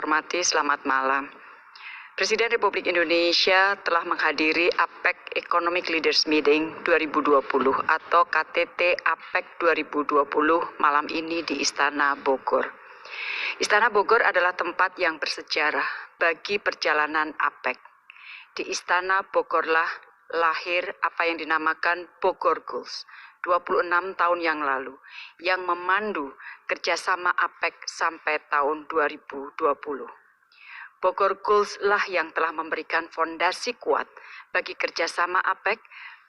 hormati, selamat malam. Presiden Republik Indonesia telah menghadiri APEC Economic Leaders Meeting 2020 atau KTT APEC 2020 malam ini di Istana Bogor. Istana Bogor adalah tempat yang bersejarah bagi perjalanan APEC. Di Istana Bogorlah lahir apa yang dinamakan Bogor Goals 26 tahun yang lalu yang memandu kerjasama APEC sampai tahun 2020. Bogor Goals lah yang telah memberikan fondasi kuat bagi kerjasama APEC,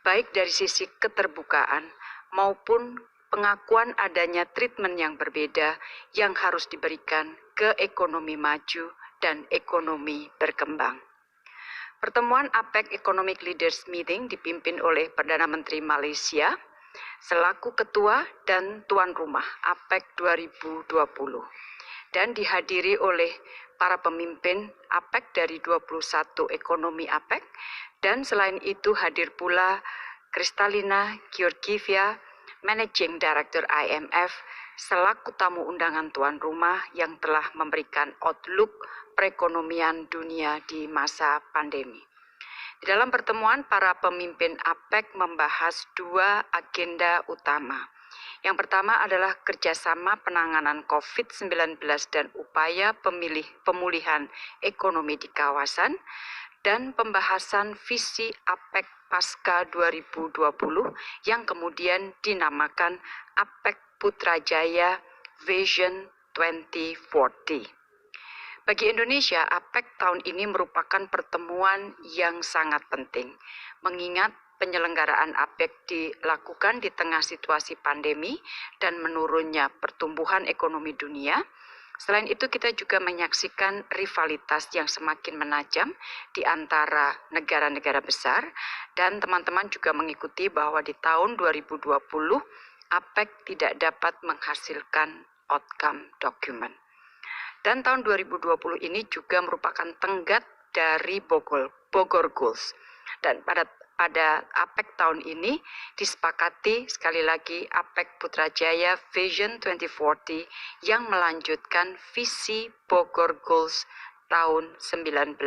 baik dari sisi keterbukaan maupun pengakuan adanya treatment yang berbeda yang harus diberikan ke ekonomi maju dan ekonomi berkembang. Pertemuan APEC Economic Leaders Meeting dipimpin oleh Perdana Menteri Malaysia selaku ketua dan tuan rumah APEC 2020 dan dihadiri oleh para pemimpin APEC dari 21 ekonomi APEC, dan selain itu hadir pula Kristalina Georgieva, Managing Director IMF, selaku tamu undangan tuan rumah yang telah memberikan outlook perekonomian dunia di masa pandemi. Di dalam pertemuan, para pemimpin APEC membahas dua agenda utama. Yang pertama adalah kerjasama penanganan COVID-19 dan upaya pemulihan ekonomi di kawasan, dan pembahasan visi APEC Pasca 2020 yang kemudian dinamakan APEC Putrajaya Vision 2040. Bagi Indonesia, APEC tahun ini merupakan pertemuan yang sangat penting, mengingat penyelenggaraan APEC dilakukan di tengah situasi pandemi dan menurunnya pertumbuhan ekonomi dunia. Selain itu, kita juga menyaksikan rivalitas yang semakin menajam di antara negara-negara besar, dan teman-teman juga mengikuti bahwa di tahun 2020 APEC tidak dapat menghasilkan outcome document. Dan tahun 2020 ini juga merupakan tenggat dari Bogor Goals. Dan pada APEC tahun ini disepakati sekali lagi APEC Putrajaya Vision 2040 yang melanjutkan visi Bogor Goals tahun 1994.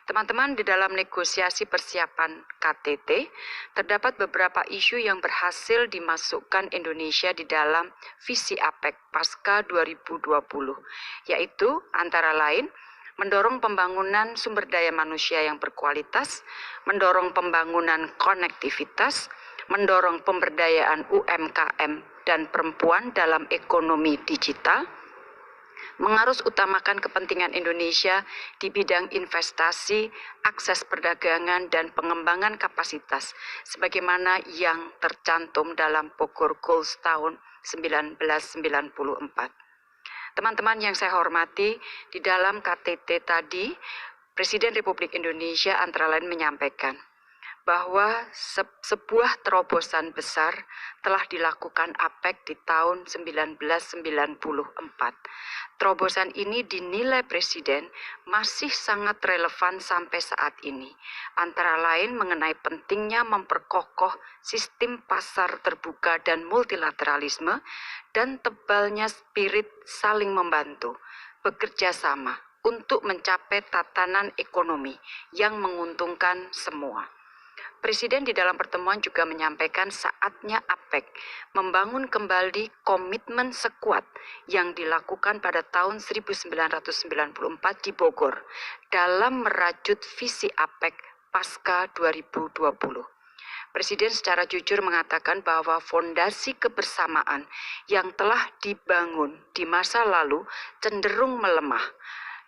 Teman-teman, di dalam negosiasi persiapan KTT, terdapat beberapa isu yang berhasil dimasukkan Indonesia di dalam visi APEC Pasca 2020, yaitu antara lain mendorong pembangunan sumber daya manusia yang berkualitas, mendorong pembangunan konektivitas, mendorong pemberdayaan UMKM dan perempuan dalam ekonomi digital, mengarus utamakan kepentingan Indonesia di bidang investasi, akses perdagangan, dan pengembangan kapasitas, sebagaimana yang tercantum dalam Bogor Goals tahun 1994. Teman-teman yang saya hormati, di dalam KTT tadi, Presiden Republik Indonesia antara lain menyampaikan bahwa sebuah terobosan besar telah dilakukan APEC di tahun 1994. Terobosan ini dinilai Presiden masih sangat relevan sampai saat ini, antara lain mengenai pentingnya memperkokoh sistem pasar terbuka dan multilateralisme, dan tebalnya spirit saling membantu, bekerja sama untuk mencapai tatanan ekonomi yang menguntungkan semua. Presiden di dalam pertemuan juga menyampaikan saatnya APEC membangun kembali komitmen sekuat yang dilakukan pada tahun 1994 di Bogor dalam merajut visi APEC Pasca 2020. Presiden secara jujur mengatakan bahwa fondasi kebersamaan yang telah dibangun di masa lalu cenderung melemah.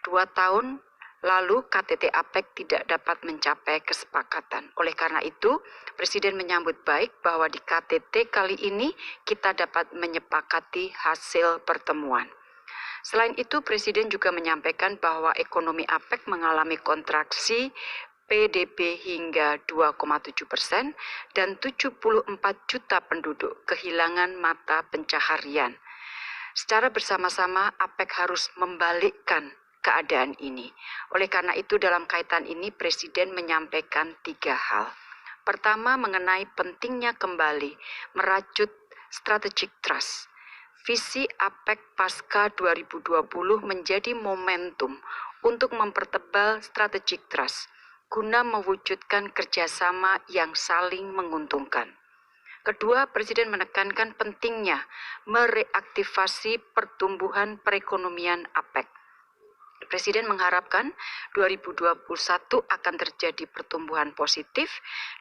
2 tahun lalu KTT APEC tidak dapat mencapai kesepakatan. Oleh karena itu, Presiden menyambut baik bahwa di KTT kali ini kita dapat menyepakati hasil pertemuan. Selain itu, Presiden juga menyampaikan bahwa ekonomi APEC mengalami kontraksi PDB hingga 2,7% dan 74 juta penduduk kehilangan mata pencaharian. Secara bersama-sama, APEC harus membalikkan keadaan ini. Oleh karena itu, dalam kaitan ini Presiden menyampaikan 3 hal. Pertama, mengenai pentingnya kembali merajut strategic trust. visi APEC pasca 2020 menjadi momentum untuk mempertebal strategic trust guna mewujudkan kerjasama yang saling menguntungkan. Kedua, Presiden menekankan pentingnya mereaktivasi pertumbuhan perekonomian APEC. Presiden mengharapkan 2021 akan terjadi pertumbuhan positif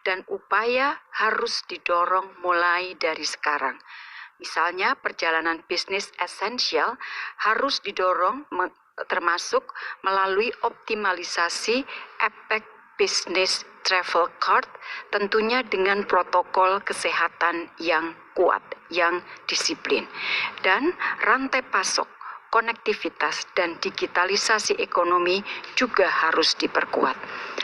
dan upaya harus didorong mulai dari sekarang. Misalnya, perjalanan bisnis esensial harus didorong termasuk melalui optimalisasi APEC Business Travel Card, tentunya dengan protokol kesehatan yang kuat, yang disiplin, dan rantai pasok, konektivitas, dan digitalisasi ekonomi juga harus diperkuat.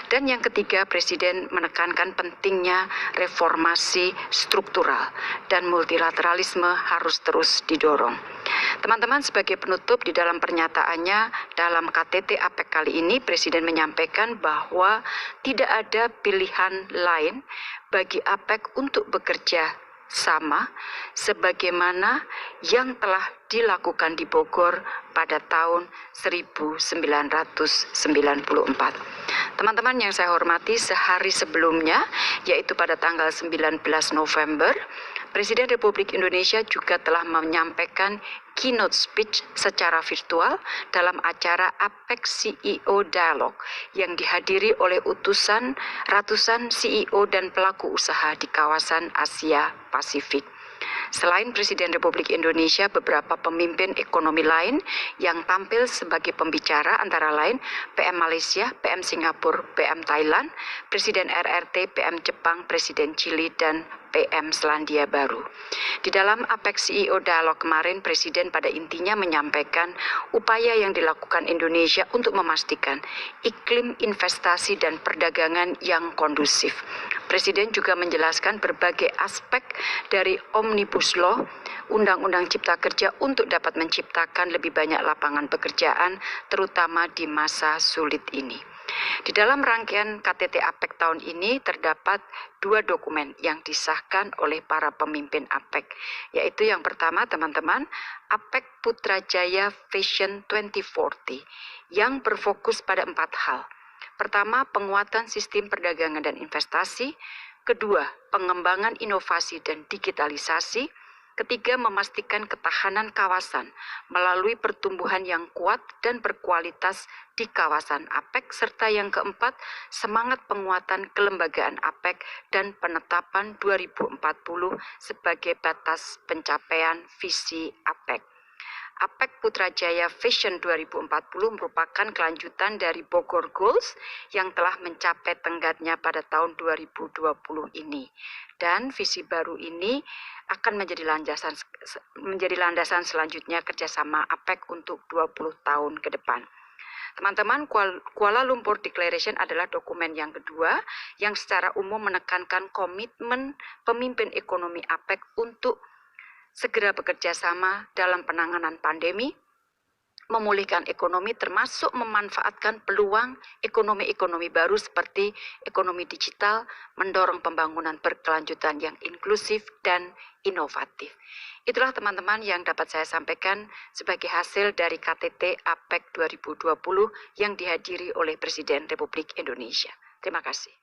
Dan yang ketiga, Presiden menekankan pentingnya reformasi struktural dan multilateralisme harus terus didorong. Teman-teman, sebagai penutup di dalam pernyataannya dalam KTT APEC kali ini, Presiden menyampaikan bahwa tidak ada pilihan lain bagi APEC untuk bekerja sama sebagaimana yang telah dilakukan di Bogor pada tahun 1994. Teman-teman yang saya hormati, sehari sebelumnya, yaitu pada tanggal 19 November, Presiden Republik Indonesia juga telah menyampaikan keynote speech secara virtual dalam acara APEC CEO Dialogue yang dihadiri oleh ratusan CEO dan pelaku usaha di kawasan Asia Pasifik. Selain Presiden Republik Indonesia, beberapa pemimpin ekonomi lain yang tampil sebagai pembicara antara lain PM Malaysia, PM Singapura, PM Thailand, Presiden RRT, PM Jepang, Presiden Chili, dan PM Selandia Baru. Di dalam APEC CEO Dialog kemarin, Presiden pada intinya menyampaikan upaya yang dilakukan Indonesia untuk memastikan iklim investasi dan perdagangan yang kondusif. Presiden juga menjelaskan berbagai aspek dari Omnibus Law, Undang-Undang Cipta Kerja untuk dapat menciptakan lebih banyak lapangan pekerjaan, terutama di masa sulit ini. Di dalam rangkaian KTT APEC tahun ini terdapat 2 dokumen yang disahkan oleh para pemimpin APEC, yaitu yang pertama, teman-teman, APEC Putrajaya Vision 2040 yang berfokus pada 4 hal. Pertama, penguatan sistem perdagangan dan investasi. Kedua, pengembangan inovasi dan digitalisasi. Ketiga, memastikan ketahanan kawasan melalui pertumbuhan yang kuat dan berkualitas di kawasan APEC. Serta yang keempat, semangat penguatan kelembagaan APEC dan penetapan 2040 sebagai batas pencapaian visi APEC. APEC Putrajaya Vision 2040 merupakan kelanjutan dari Bogor Goals yang telah mencapai tenggatnya pada tahun 2020 ini. Dan visi baru ini akan menjadi landasan selanjutnya kerjasama APEC untuk 20 tahun ke depan. Teman-teman, Kuala Lumpur Declaration adalah dokumen yang kedua yang secara umum menekankan komitmen pemimpin ekonomi APEC untuk segera bekerja sama dalam penanganan pandemi, memulihkan ekonomi termasuk memanfaatkan peluang ekonomi baru seperti ekonomi digital, mendorong pembangunan berkelanjutan yang inklusif dan inovatif. Itulah teman-teman yang dapat saya sampaikan sebagai hasil dari KTT APEC 2020 yang dihadiri oleh Presiden Republik Indonesia. Terima kasih.